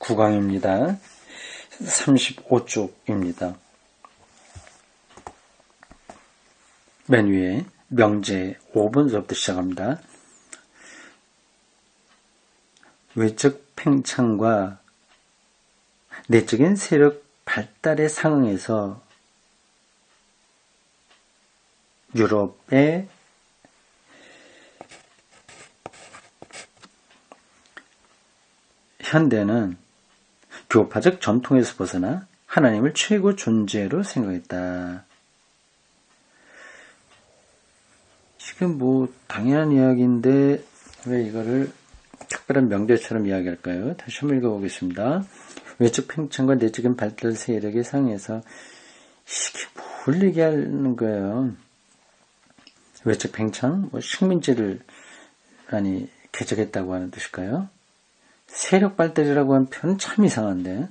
9강입니다. 35쪽입니다. 맨 위에 명제 5번서부터 시작합니다. 외적 팽창과 내적인 세력 발달에 상응해서 유럽의 현대는 교파적 전통에서 벗어나 하나님을 최고 존재로 생각했다. 지금 당연한 이야기인데 왜 이거를 특별한 명제처럼 이야기할까요? 다시 한번 읽어보겠습니다. 외적 팽창과 내적인 발달 세력에 상해서 이게 뭘 얘기하는 거예요? 외적 팽창? 식민지를 개척했다고 하는 뜻일까요? 세력 발달이라고 하는 표현은 참 이상한데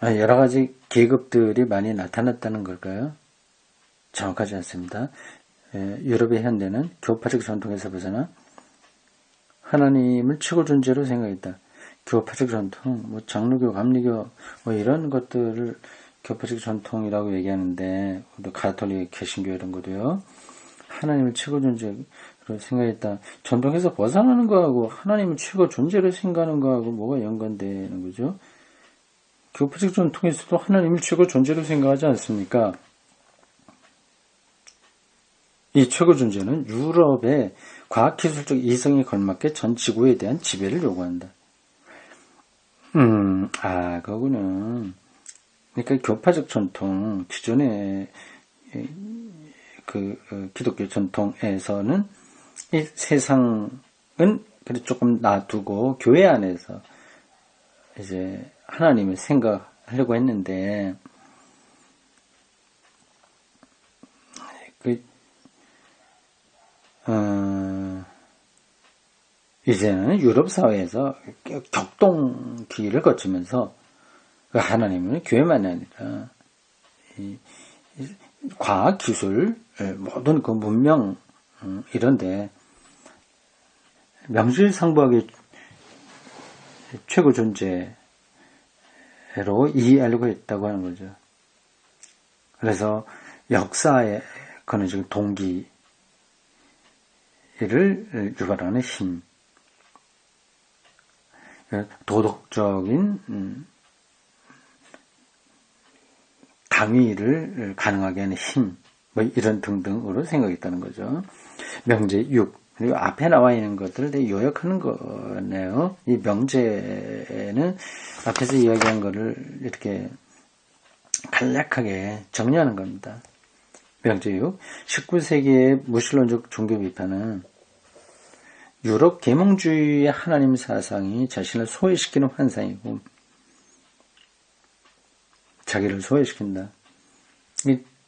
여러 가지 계급들이 많이 나타났다는 걸까요? 정확하지 않습니다. 유럽의 현대는 교파적 전통에서 벗어나 하나님을 최고 존재로 생각했다. 교파적 전통, 장로교, 감리교 이런 것들을 교파적 전통이라고 얘기하는데 가톨릭, 개신교 이런 것도요. 하나님을 최고 존재로 생각했다. 전통에서 벗어나는 거하고 하나님을 최고 존재로 생각하는 거하고 뭐가 연관되는 거죠? 교파적 전통에서도 하나님을 최고 존재로 생각하지 않습니까? 이 최고 존재는 유럽의 과학기술적 이성에 걸맞게 전 지구에 대한 지배를 요구한다. 그거는 그러니까 교파적 전통, 기존의 기독교 전통에서는 이 세상은 그래도 조금 놔두고 교회 안에서 이제 하나님을 생각하려고 했는데 이제는 유럽 사회에서 격동기를 거치면서 하나님은 교회만이 아니라 과학, 기술, 모든 문명 이런데 명실상부하게 최고 존재로 이해하려고 했다고 하는 거죠. 그래서 역사의 그는 지금 동기를 유발하는 힘, 도덕적인 당위를 가능하게 하는 힘, 이런 등등으로 생각했다는 거죠. 명제 6. 그리고 앞에 나와 있는 것들을 요약하는 거네요. 이 명제는 앞에서 이야기한 거를 이렇게 간략하게 정리하는 겁니다. 명제 6. 19세기의 무신론적 종교 비판은 유럽 계몽주의의 하나님 사상이 자신을 소외시키는 환상이고 자기를 소외시킨다.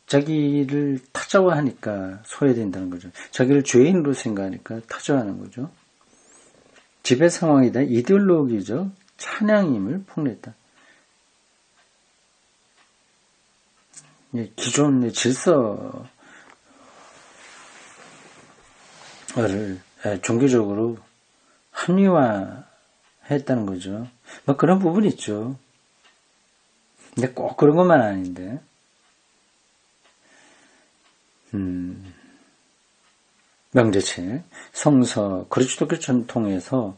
자기를 타자화하니까 소외된다는 거죠. 자기를 죄인으로 생각하니까 타자화하는 거죠. 지배 상황이다. 이데올로기죠. 찬양임을 폭로했다. 기존의 질서를 종교적으로 합리화했다는 거죠. 그런 부분이 있죠. 근데 꼭 그런 것만 아닌데. 명제책, 성서, 그리스도교 전통에서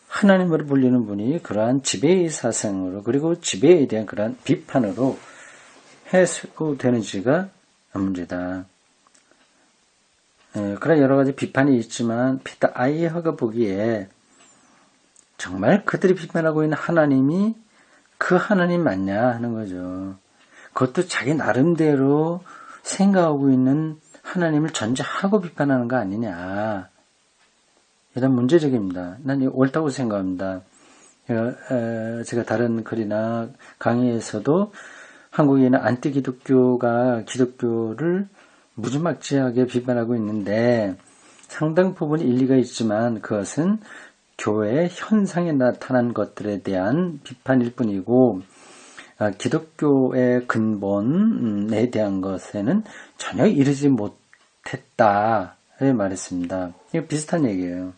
하나님으로 불리는 분이 그러한 지배의 사상으로 그리고 지배에 대한 그러한 비판으로 해소되는지가 문제다. 그런 여러 가지 비판이 있지만 피터 아이어가 보기에 정말 그들이 비판하고 있는 하나님이 그 하나님 맞냐 하는 거죠. 그것도 자기 나름대로 생각하고 있는 하나님을 전제하고 비판하는 거 아니냐. 이런 문제적입니다. 난 이거 옳다고 생각합니다. 제가 다른 글이나 강의에서도 한국에 있는 안티 기독교가 기독교를 무지막지하게 비판하고 있는데 상당 부분 일리가 있지만 그것은 교회의 현상에 나타난 것들에 대한 비판일 뿐이고 기독교의 근본에 대한 것에는 전혀 이르지 못했다 말했습니다. 이거 비슷한 얘기예요.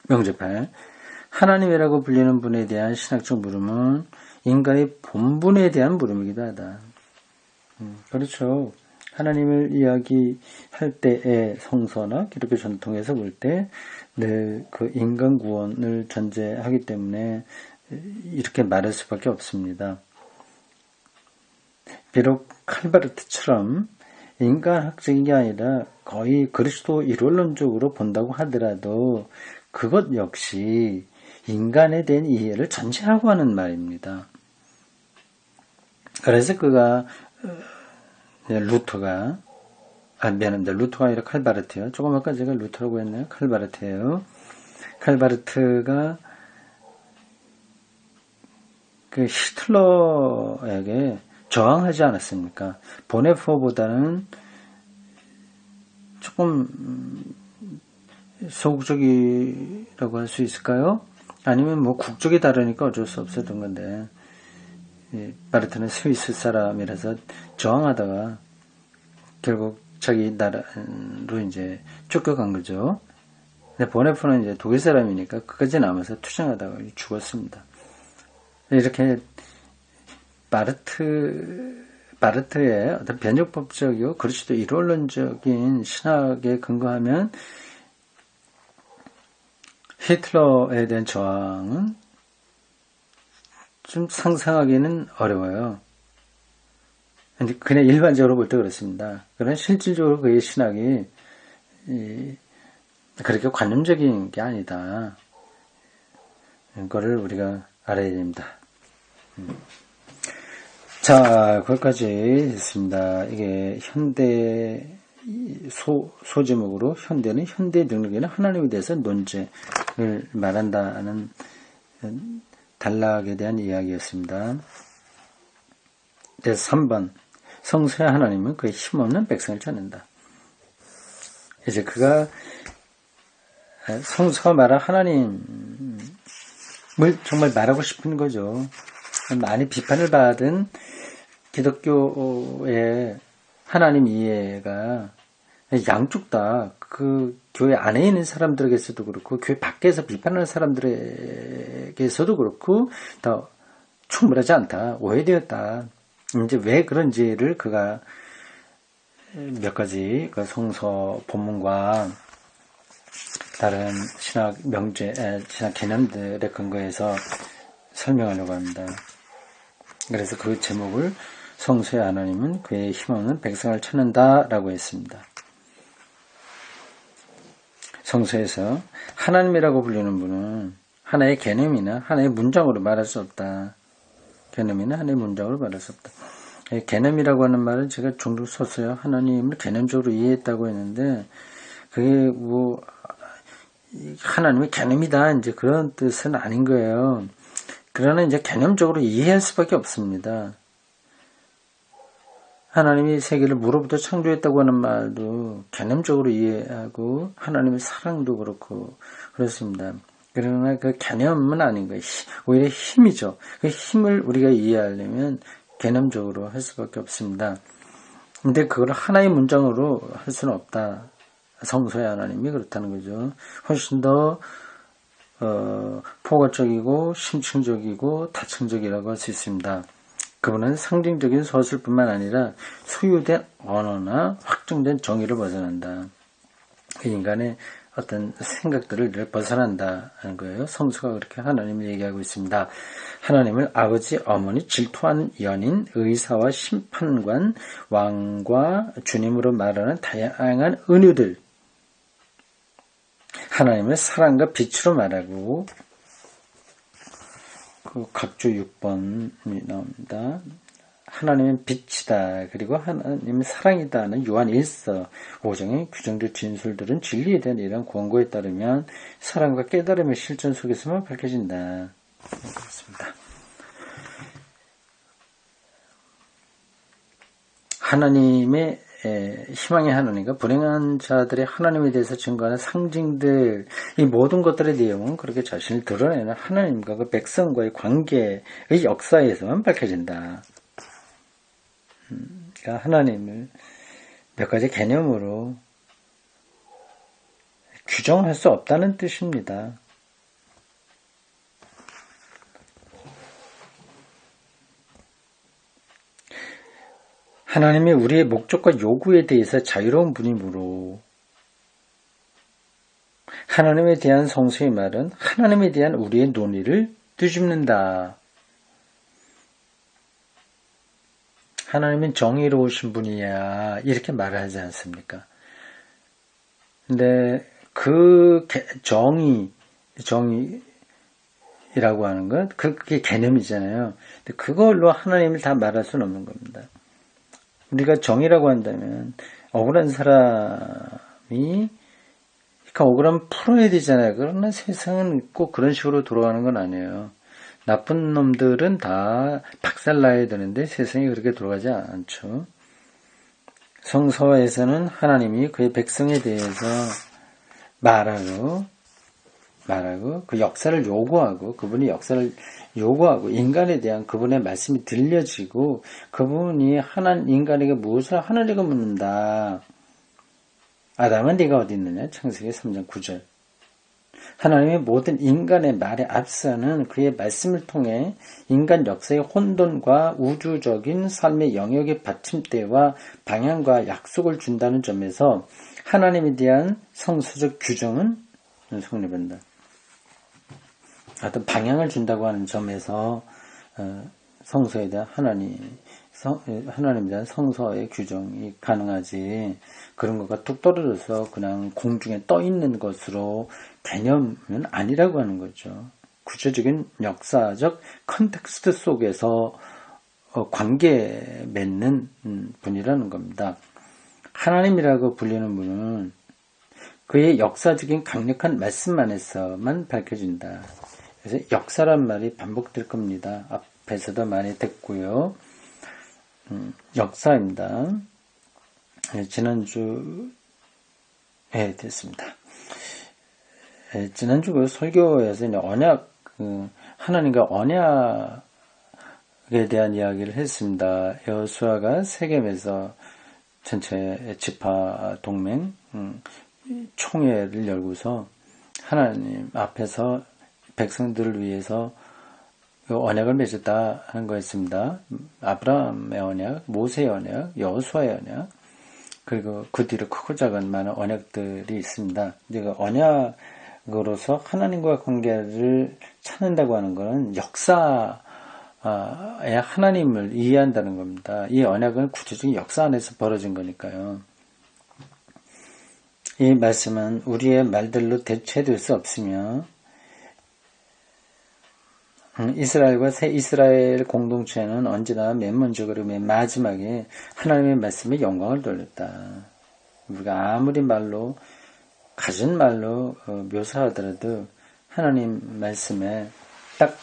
명제 8. 하나님이라고 불리는 분에 대한 신학적 물음은 인간의 본분에 대한 물음이기도 하다. 그렇죠. 하나님을 이야기할 때의 성서나 기독교 전통에서 볼 때 늘 그 인간 구원을 전제하기 때문에 이렇게 말할 수밖에 없습니다. 비록 칼바르트처럼 인간학적인 게 아니라 거의 그리스도 일원론적으로 본다고 하더라도 그것 역시 인간에 대한 이해를 전제하고 하는 말입니다. 그래서 그가 루터가 미안합니다. 루터가 아니라 칼바르트요. 조금 아까 제가 루터라고 했나요? 칼바르트예요. 칼바르트가 그 히틀러에게 저항하지 않았습니까? 보네포어보다는 조금 소극적이라고 할 수 있을까요? 아니면 뭐 국적이 다르니까 어쩔 수 없었던 건데, 바르트는 스위스 사람이라서 저항하다가 결국 자기 나라로 이제 쫓겨간 거죠. 근데 보네포는 이제 독일 사람이니까 끝까지 남아서 투쟁하다가 죽었습니다. 이렇게 바르트의 어떤 변혁법적이고 그리스도 일원론적인 신학에 근거하면 히틀러에 대한 저항은 좀 상상하기는 어려워요. 그냥 일반적으로 볼 때 그렇습니다. 그러나 실질적으로 그의 신학이 그렇게 관념적인 게 아니다. 이거를 우리가 알아야 됩니다. 자, 거기까지 했습니다. 이게 현대 소제목으로 현대는 현대의 능력에는 하나님에 대해서 논제를 말한다는 단락에 대한 이야기였습니다. 그래서 3번 성서의 하나님은 그의 힘없는 백성을 찾는다. 이제 그가 성서가 말한 하나님을 정말 말하고 싶은 거죠. 많이 비판을 받은 기독교의 하나님 이해가 양쪽 다 그 교회 안에 있는 사람들에게서도 그렇고 교회 밖에서 비판하는 사람들에게서도 그렇고 더 충분하지 않다. 오해되었다. 이제 왜 그런지를 그가 몇 가지 그 성서 본문과 다른 신학 명제, 신학 개념들에 근거해서 설명하려고 합니다. 그래서 그 제목을 성서의 하나님은 그의 힘없는 백성을 찾는다라고 했습니다. 성서에서 하나님이라고 불리는 분은 하나의 개념이나 하나의 문장으로 말할 수 없다. 개념이나 하나의 문장으로 말할 수 없다. 개념이라고 하는 말은 제가 종종 썼어요. 하나님을 개념적으로 이해했다고 했는데 그게 뭐 하나님의 개념이다 이제 그런 뜻은 아닌 거예요. 그러나 이제 개념적으로 이해할 수밖에 없습니다. 하나님이 세계를 무로부터 창조했다고 하는 말도 개념적으로 이해하고 하나님의 사랑도 그렇고 그렇습니다. 그러나 그 개념은 아닌 거예요. 오히려 힘이죠. 그 힘을 우리가 이해하려면 개념적으로 할 수밖에 없습니다. 근데 그걸 하나의 문장으로 할 수는 없다. 성서의 하나님이 그렇다는 거죠. 훨씬 더 포괄적이고 심층적이고 다층적이라고 할 수 있습니다. 그분은 상징적인 서술뿐만 아니라 소유된 언어나 확정된 정의를 벗어난다. 인간의 어떤 생각들을 벗어난다는 거예요. 성서가 그렇게 하나님을 얘기하고 있습니다. 하나님을 아버지, 어머니, 질투하는 연인, 의사와 심판관, 왕과 주님으로 말하는 다양한 은유들. 하나님을 사랑과 빛으로 말하고 그 각주 6번이 나옵니다. 하나님은 빛이다. 그리고 하나님은 사랑이다 하는 요한 1서 5장의 규정적 진술들은 진리에 대한 이러한 권고에 따르면 사랑과 깨달음의 실전 속에서만 밝혀진다. 그렇습니다. 하나님의 희망의 하나님과 불행한 자들의 하나님에 대해서 증거하는 상징들, 이 모든 것들의 내용은 그렇게 자신을 드러내는 하나님과 그 백성과의 관계의 역사에서만 밝혀진다. 그러니까 하나님을 몇 가지 개념으로 규정할 수 없다는 뜻입니다. 하나님이 우리의 목적과 요구에 대해서 자유로운 분이므로 하나님에 대한 성서의 말은 하나님에 대한 우리의 논의를 뒤집는다. 하나님은 정의로우신 분이야 이렇게 말을 하지 않습니까? 근데 그 정의라고 하는 건 그게 개념이잖아요. 근데 그걸로 하나님을 다 말할 수는 없는 겁니다. 우리가 정의라고 한다면 억울한 사람이 그러니까 억울하면 풀어야 되잖아요. 그러나 세상은 꼭 그런 식으로 돌아가는 건 아니에요. 나쁜 놈들은 다 박살나야 되는데 세상이 그렇게 돌아가지 않죠. 성서에서는 하나님이 그의 백성에 대해서 말하고 그 역사를 요구하고 그분이 역사를 요구하고 인간에 대한 그분의 말씀이 들려지고 그분이 인간에게 무엇을 하느냐고 묻는다. 아담은 네가 어디 있느냐? 창세기 3장 9절. 하나님의 모든 인간의 말에 앞서는 그의 말씀을 통해 인간 역사의 혼돈과 우주적인 삶의 영역의 받침대와 방향과 약속을 준다는 점에서 하나님에 대한 성서적 규정은 성립한다. 어떤 방향을 준다고 하는 점에서 성서에 대한 하나님에 대한 성서의 규정이 가능하지 그런 것과 뚝 떨어져서 그냥 공중에 떠 있는 것으로 개념은 아니라고 하는 거죠. 구체적인 역사적 컨텍스트 속에서 관계 맺는 분이라는 겁니다. 하나님이라고 불리는 분은 그의 역사적인 강력한 말씀 안에서만 밝혀진다. 그래서 역사란 말이 반복될 겁니다. 앞에서도 많이 됐고요. 역사입니다. 지난주에 됐습니다. 지난주 그 설교에서 언약, 하나님과 언약에 대한 이야기를 했습니다. 여호수아가 세겜에서 전체 지파 동맹 총회를 열고서 하나님 앞에서 백성들을 위해서 언약을 맺었다 하는 거였습니다. 아브라함의 언약, 모세의 언약, 여호수아의 언약, 그리고 그 뒤로 크고 작은 많은 언약들이 있습니다. 그 언약으로서 하나님과 관계를 찾는다고 하는 것은 역사의 하나님을 이해한다는 겁니다. 이 언약은 구체적인 역사 안에서 벌어진 거니까요. 이 말씀은 우리의 말들로 대체될 수 없으며 이스라엘과 새 이스라엘 공동체는 언제나 맨 먼저 그리고 맨 마지막에 하나님의 말씀에 영광을 돌렸다. 우리가 아무리 말로 가진 말로 묘사하더라도 하나님 말씀에 딱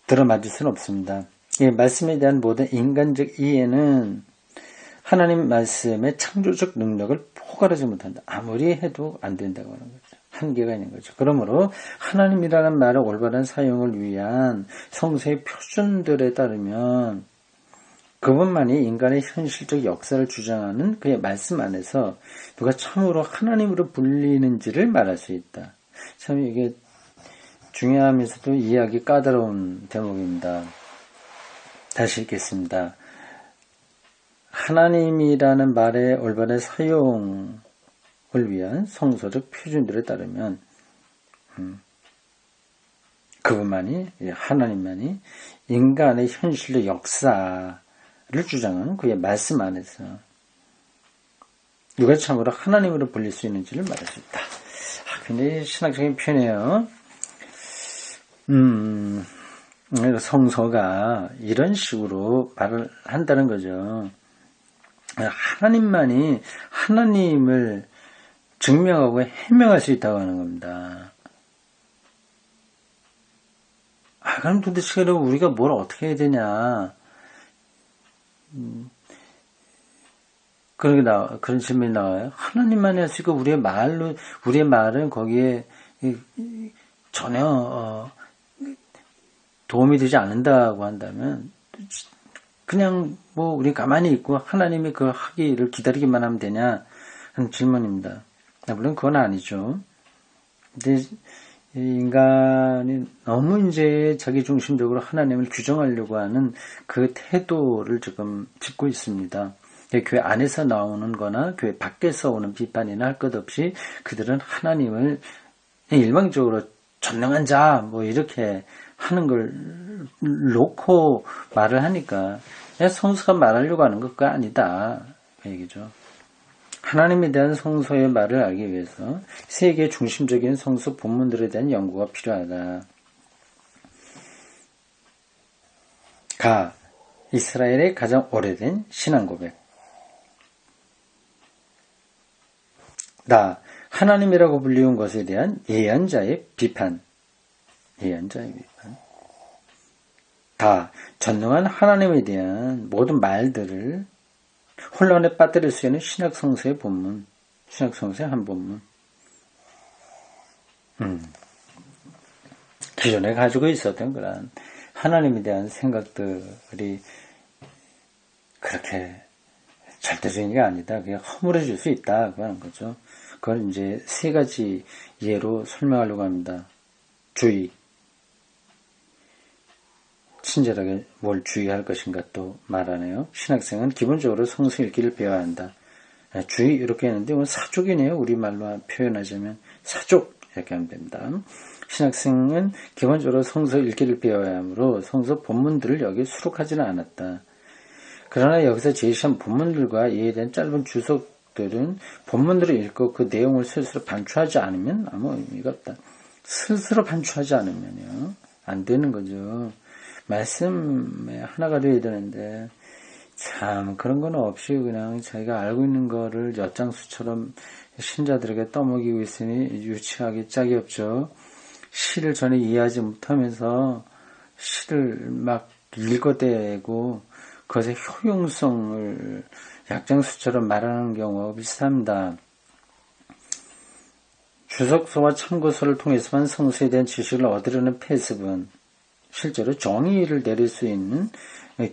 들어맞을 수는 없습니다. 이 말씀에 대한 모든 인간적 이해는 하나님 말씀의 창조적 능력을 포괄하지 못한다. 아무리 해도 안 된다고 하는 거죠. 한계가 있는 거죠. 그러므로 하나님이라는 말의 올바른 사용을 위한 성서의 표준들에 따르면 그분만이 인간의 현실적 역사를 주장하는 그의 말씀 안에서 누가 참으로 하나님으로 불리는지를 말할 수 있다. 참 이게 중요하면서도 이해하기 까다로운 대목입니다. 다시 읽겠습니다. 하나님이라는 말의 올바른 사용을 위한 성서적 표준들에 따르면 그분만이 하나님만이 인간의 현실적 역사를 주장하는 그의 말씀 안에서 누가 참으로 하나님으로 불릴 수 있는지를 말할 수 있다. 굉장히 신학적인 표현이에요. 성서가 이런 식으로 말을 한다는 거죠. 하나님만이 하나님을 증명하고 해명할 수 있다고 하는 겁니다. 그럼 도대체 우리가 뭘 어떻게 해야 되냐? 그런 질문이 나와요. 하나님만이 할 수 있고 우리의 말은 거기에 전혀 도움이 되지 않는다고 한다면 그냥 우리 가만히 있고 하나님이 그 하기를 기다리기만 하면 되냐 하는 질문입니다. 물론 그건 아니죠. 근데 이 인간이 너무 이제 자기 중심적으로 하나님을 규정하려고 하는 그 태도를 지금 짚고 있습니다. 교회 안에서 나오는 거나 교회 밖에서 오는 비판이나 할 것 없이 그들은 하나님을 일방적으로 전능한 자 뭐 이렇게 하는 걸 놓고 말을 하니까 성서가 말하려고 하는 것가 아니다 그 얘기죠. 하나님에 대한 성서의 말을 알기 위해서 세계 중심적인 성서 본문들에 대한 연구가 필요하다. 이스라엘의 가장 오래된 신앙 고백. 하나님이라고 불리운 것에 대한 예언자의 비판. 전능한 하나님에 대한 모든 말들을 혼란에 빠뜨릴 수 있는 신약성서의 본문, 신약성서의 한 본문. 기존에 가지고 있었던 그런 하나님에 대한 생각들이 그렇게 절대적인 게 아니다. 그냥 허물어질 수 있다. 그러는 거죠. 그걸 이제 세 가지 예로 설명하려고 합니다. 주의. 친절하게 뭘 주의할 것인가 또 말하네요. 신학생은 기본적으로 성서 읽기를 배워야 한다. 주의 이렇게 했는데 사족이네요. 우리말로 표현하자면 사족 이렇게 하면 됩니다. 신학생은 기본적으로 성서 읽기를 배워야 하므로 성서 본문들을 여기 수록하지는 않았다. 그러나 여기서 제시한 본문들과 이에 대한 짧은 주석들은 본문들을 읽고 그 내용을 스스로 반추하지 않으면 아무 의미가 없다. 스스로 반추하지 않으면요. 안 되는 거죠. 말씀에 하나가 되어야 되는데 참 그런 건 없이 그냥 자기가 알고 있는 거를 엿장수처럼 신자들에게 떠먹이고 있으니 유치하게 짝이 없죠. 시를 전혀 이해하지 못하면서 시를 막 읽어대고 그것의 효용성을 약장수처럼 말하는 경우가 비슷합니다. 주석서와 참고서를 통해서만 성서에 대한 지식을 얻으려는 패습은 실제로 정의를 내릴 수 있는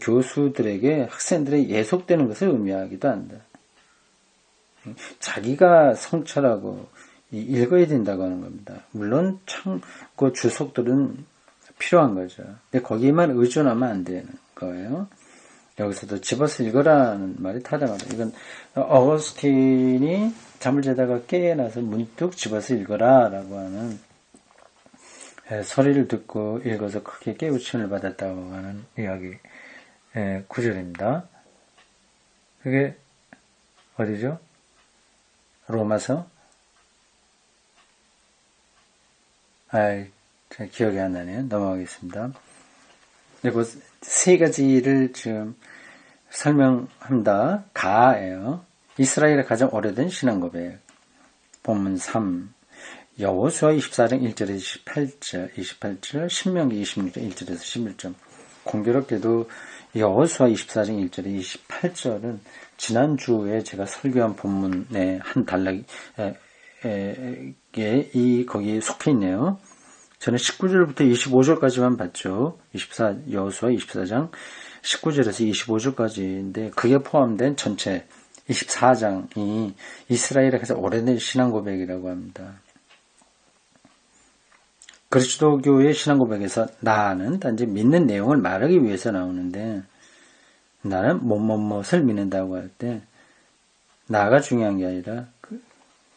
교수들에게 학생들의 예속되는 것을 의미하기도 한다. 자기가 성찰하고 읽어야 된다고 하는 겁니다. 물론 참고 주석들은 필요한 거죠. 근데 거기에만 의존하면 안 되는 거예요. 여기서도 집어서 읽어라는 말이 타당하다. 이건 어거스틴이 잠을 자다가 깨어나서 문득 집어서 읽어라라고 하는 소리를 듣고 읽어서 크게 깨우침을 받았다고 하는 이야기 구절입니다. 그게 어디죠? 로마서? 기억이 안 나네요. 넘어가겠습니다. 그리고 세 가지를 지금 설명합니다. 가예요. 이스라엘의 가장 오래된 신앙 고백. 본문 3. 여호수아 24장 1절에서 28절, 신명기 26장 1절에서 11절. 공교롭게도 여호수아 24장 1절에 28절은 지난주에 제가 설교한 본문의 한 단락에 거기에 속해 있네요. 저는 19절부터 25절까지만 봤죠. 여호수아 24장 19절에서 25절까지인데 그게 포함된 전체 24장이 이스라엘의 가장 오래된 신앙 고백이라고 합니다. 그리스도교의 신앙 고백에서 나는 단지 믿는 내용을 말하기 위해서 나오는데 나는 무엇을 믿는다고 할 때 나가 중요한 게 아니라 그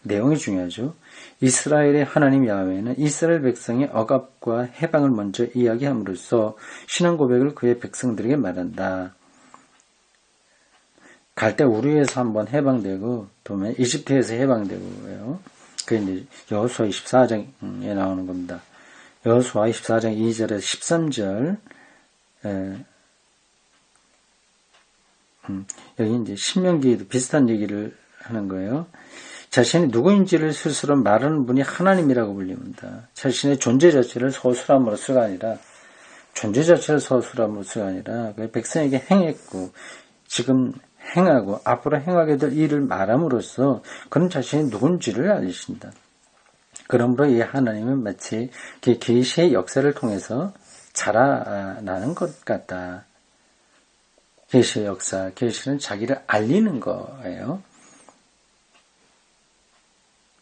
내용이 중요하죠. 이스라엘의 하나님 야훼는 이스라엘 백성의 억압과 해방을 먼저 이야기함으로써 신앙 고백을 그의 백성들에게 말한다. 갈대 우르에서 한번 해방되고 또 이집트에서 해방되고요. 그게 이제 여호수아 24장에 나오는 겁니다. 여호수아 24장 2절에서 13절 여기 이제 신명기에도 비슷한 얘기를 하는 거예요. 자신이 누구인지를 스스로 말하는 분이 하나님이라고 불립니다. 자신의 존재 자체를 서술함으로써가 아니라 그 백성에게 행했고 지금 행하고 앞으로 행하게 될 일을 말함으로써 그런 자신이 누군지를 알리신다. 그러므로 이 하나님은 마치 계시의 역사를 통해서 자라나는 것 같다. 계시의 역사, 계시는 자기를 알리는 거예요.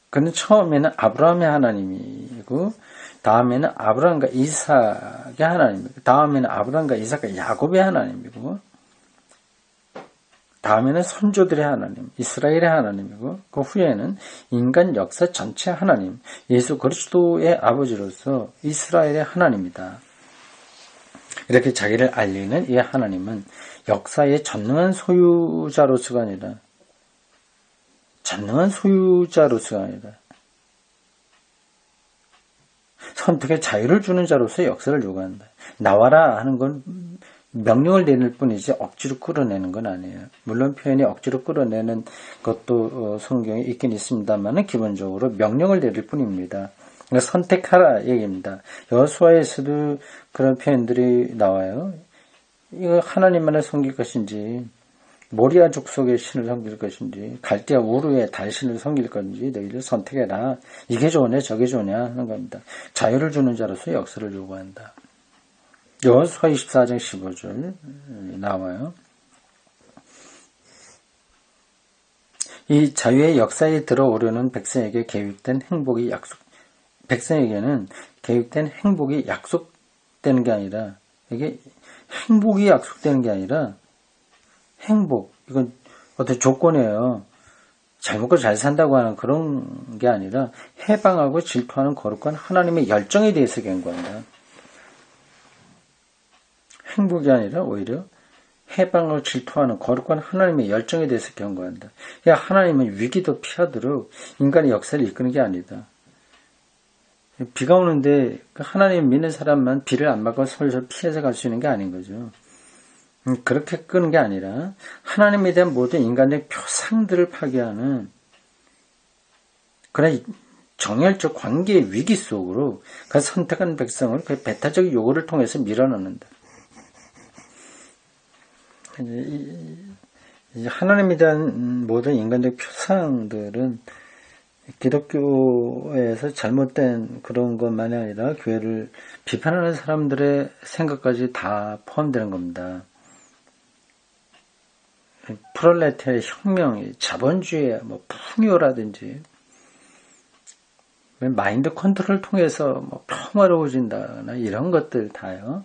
그는 처음에는 아브라함의 하나님이고 다음에는 아브라함과 이삭의 하나님이고, 다음에는 아브라함과 이삭과 야곱의 하나님이고, 다음에는 선조들의 하나님, 이스라엘의 하나님이고, 그 후에는 인간 역사 전체 하나님, 예수 그리스도의 아버지로서 이스라엘의 하나님이다. 이렇게 자기를 알리는 이 하나님은 역사의 전능한 소유자로서가 아니라 선택의 자유를 주는 자로서 역사를 요구한다. 나와라 하는 건 명령을 내릴 뿐이지 억지로 끌어내는 건 아니에요. 물론 표현이 억지로 끌어내는 것도 성경에 있긴 있습니다만 기본적으로 명령을 내릴 뿐입니다. 그러니까 선택하라 얘기입니다. 여호수아에서도 그런 표현들이 나와요. 이거 하나님만을 섬길 것인지, 모리아 족속의 신을 섬길 것인지, 갈대아 우르의 달신을 섬길 건지 너희들 선택해라. 이게 좋으냐 저게 좋으냐 하는 겁니다. 자유를 주는 자로서 역사를 요구한다. 여호수아 24장 15절 나와요. 이 자유의 역사에 들어오려는 백성에게 계획된 행복이 백성에게는 계획된 행복이 약속되는 게 아니라, 이게 행복이 약속되는 게 아니라, 행복, 이건 어떤 조건이에요. 잘 먹고 잘 산다고 하는 그런 게 아니라 해방하고 질투하는 거룩한 하나님의 열정에 대해서 경고한다. 행복이 아니라 오히려 해방을 질투하는 거룩한 하나님의 열정에 대해서 경고한다. 하나님은 위기도 피하도록 인간의 역사를 이끄는 게 아니다. 비가 오는데 하나님 믿는 사람만 비를 안 맞고 솔솔 피해서 갈 수 있는 게 아닌 거죠. 그렇게 끄는 게 아니라 하나님에 대한 모든 인간의 표상들을 파괴하는 그런 정열적 관계의 위기 속으로 그 선택한 백성을 그 배타적 요구를 통해서 밀어넣는다. 하나님에 대한 모든 인간적 표상들은 기독교에서 잘못된 그런 것만이 아니라 교회를 비판하는 사람들의 생각까지 다 포함되는 겁니다. 프롤레타리아 혁명, 자본주의, 풍요라든지 마인드 컨트롤을 통해서 평화로워진다거나 이런 것들 다요.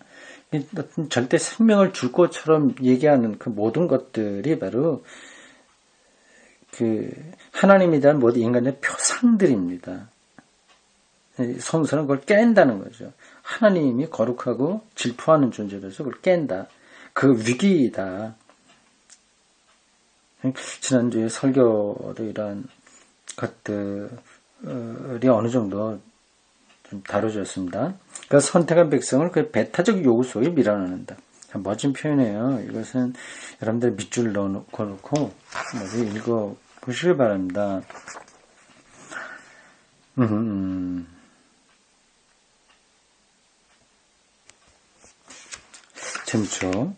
절대 생명을 줄 것처럼 얘기하는 그 모든 것들이 바로 그 하나님에 대한 모든 인간의 표상들입니다. 성서는 그걸 깬다는 거죠. 하나님이 거룩하고 질투하는 존재로서 그걸 깬다. 그 위기이다. 지난주에 설교도 이런 것들이 어느 정도 좀 다뤄졌습니다. 그러니까 선택한 백성을 그 배타적 요구 속에 밀어넣는다. 멋진 표현이에요. 이것은 여러분들 밑줄 넣어놓고 읽어보시길 바랍니다. 재밌죠?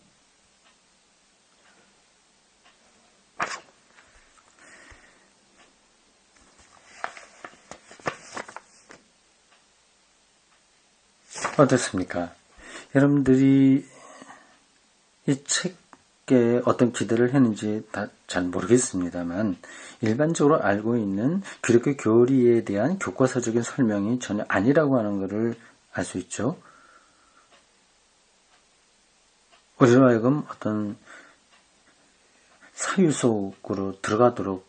어떻습니까? 여러분들이 이 책에 어떤 기대를 했는지 다 잘 모르겠습니다만 일반적으로 알고 있는 기독교 교리에 대한 교과서적인 설명이 전혀 아니라고 하는 것을 알 수 있죠. 우리로 하여금 어떤 사유 속으로 들어가도록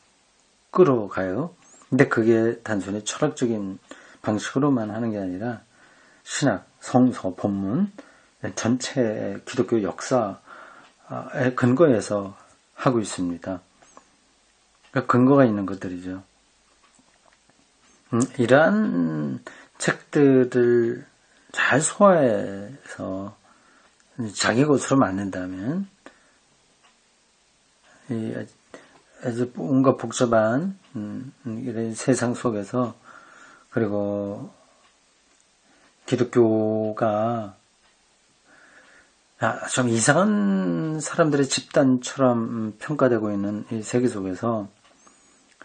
끌어가요. 근데 그게 단순히 철학적인 방식으로만 하는 게 아니라 신학, 성서, 본문, 전체 기독교 역사에 근거해서 하고 있습니다. 그러니까 근거가 있는 것들이죠. 이러한 책들을 잘 소화해서 자기 것으로 만든다면 아주 뭔가 복잡한 이런 세상 속에서 그리고 기독교가 좀 이상한 사람들의 집단처럼 평가되고 있는 이 세계 속에서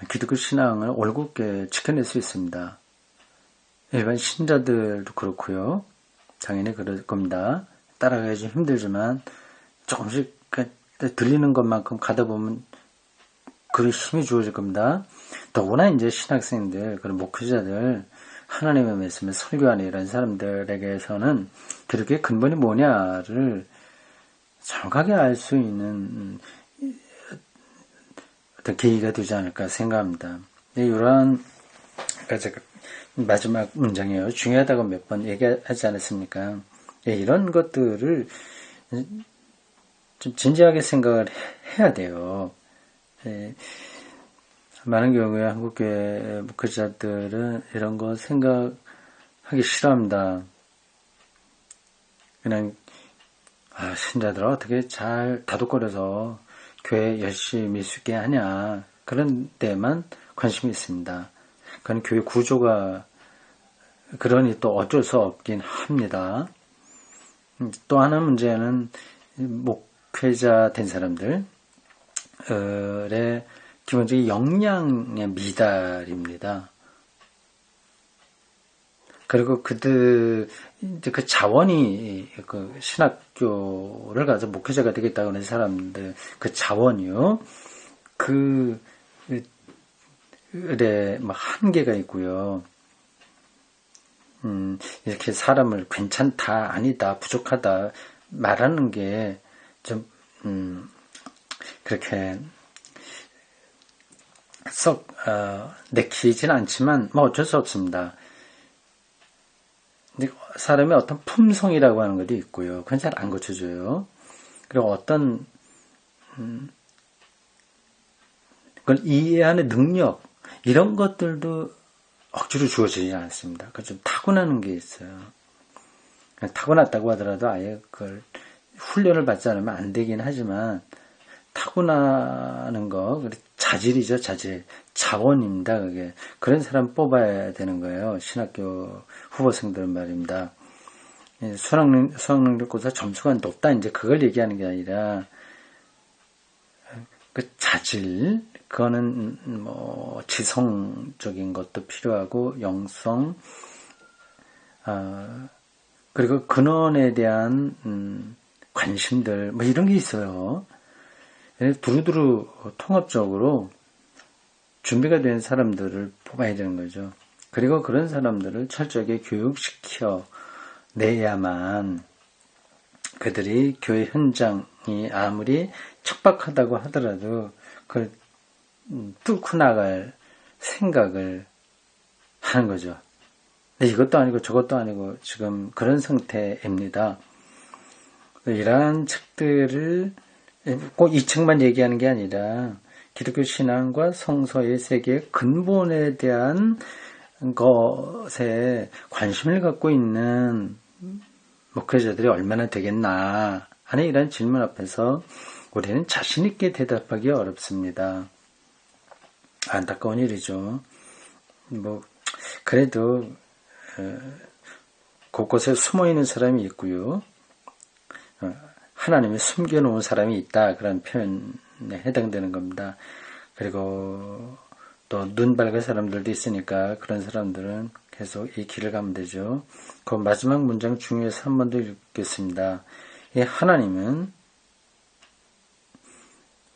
기독교 신앙을 올곧게 지켜낼 수 있습니다. 일반 신자들도 그렇고요. 당연히 그럴 겁니다. 따라가기 좀 힘들지만 조금씩 들리는 것만큼 가다 보면 그런 힘이 주어질 겁니다. 더구나 이제 신학생들, 그런 목회자들, 하나님의 말씀을 설교하는 이런 사람들에게서는 기독교의 근본이 뭐냐를 정확하게 알 수 있는 어떤 계기가 되지 않을까 생각합니다. 이러한, 그러니까 제가 마지막 문장이에요. 중요하다고 몇 번 얘기하지 않았습니까? 이런 것들을 좀 진지하게 생각을 해야 돼요. 많은 경우에 한국교회 목회자들은 이런 거 생각하기 싫어합니다. 그냥 신자들은 어떻게 잘 다독거려서 교회 열심히 있게 하냐, 그런 데만 관심이 있습니다. 그건 교회 구조가 그러니 또 어쩔 수 없긴 합니다. 또 하나 문제는 목회자 된 사람들의 기본적인 역량의 미달입니다. 그리고 이제 그 자원이, 그 신학교를 가서 목회자가 되겠다고 하는 사람들, 그 자원이요, 한계가 있고요. 이렇게 사람을 괜찮다, 아니다, 부족하다 말하는 게 좀, 그렇게 썩, 내키진 않지만, 어쩔 수 없습니다. 근데 사람의 어떤 품성이라고 하는 것도 있고요. 그건 잘 안 고쳐져요. 그리고 어떤, 그걸 이해하는 능력, 이런 것들도 억지로 주어지지 않습니다. 그 좀 타고나는 게 있어요. 타고났다고 하더라도 아예 그걸 훈련을 받지 않으면 안 되긴 하지만, 타고나는 거, 자질이죠, 자질. 자원입니다, 그게. 그런 사람 뽑아야 되는 거예요. 신학교 후보생들은 말입니다. 수학능력고사 점수가 높다, 이제 그걸 얘기하는 게 아니라, 그 자질, 그거는 지성적인 것도 필요하고, 영성, 그리고 근원에 대한, 관심들, 이런 게 있어요. 두루두루 통합적으로 준비가 된 사람들을 뽑아야 되는 거죠. 그리고 그런 사람들을 철저하게 교육시켜 내야만 그들이 교회 현장이 아무리 척박하다고 하더라도 그걸 뚫고 나갈 생각을 하는 거죠. 근데 이것도 아니고 저것도 아니고 지금 그런 상태입니다. 이러한 책들을 꼭 이 책만 얘기하는 게 아니라 기독교 신앙과 성서의 세계의 근본에 대한 것에 관심을 갖고 있는 목회자들이 얼마나 되겠나 하는 이런 질문 앞에서 우리는 자신 있게 대답하기 어렵습니다. 안타까운 일이죠. 그래도 곳곳에 숨어 있는 사람이 있고요. 하나님이 숨겨놓은 사람이 있다, 그런 표현에 해당되는 겁니다. 그리고 또 눈 밝은 사람들도 있으니까 그런 사람들은 계속 이 길을 가면 되죠. 그 마지막 문장 중에서 한 번 더 읽겠습니다. 하나님은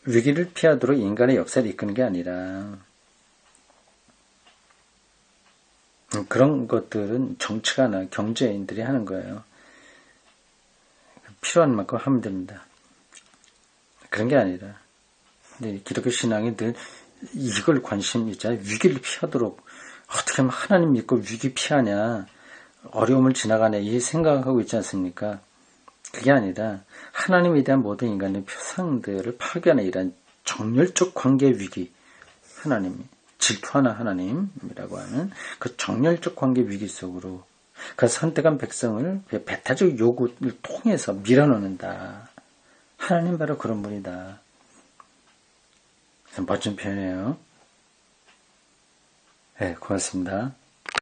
위기를 피하도록 인간의 역사를 이끄는 게 아니라, 그런 것들은 정치가나 경제인들이 하는 거예요. 필요한 만큼 하면 됩니다. 그런 게 아니라, 근데 기독교 신앙이 늘 이걸 관심이 있잖아요. 위기를 피하도록 어떻게 하면 하나님 믿고 위기 피하냐, 어려움을 지나가냐, 이 생각하고 있지 않습니까? 그게 아니라 하나님에 대한 모든 인간의 표상들을 파괴하는 이런 정열적 관계의 위기, 하나님이 질투하는 하나님이라고 하는 그 정열적 관계 위기 속으로 그 선택한 백성을 배타적 요구를 통해서 밀어넣는다. 하나님 바로 그런 분이다. 멋진 표현이에요. 네, 고맙습니다.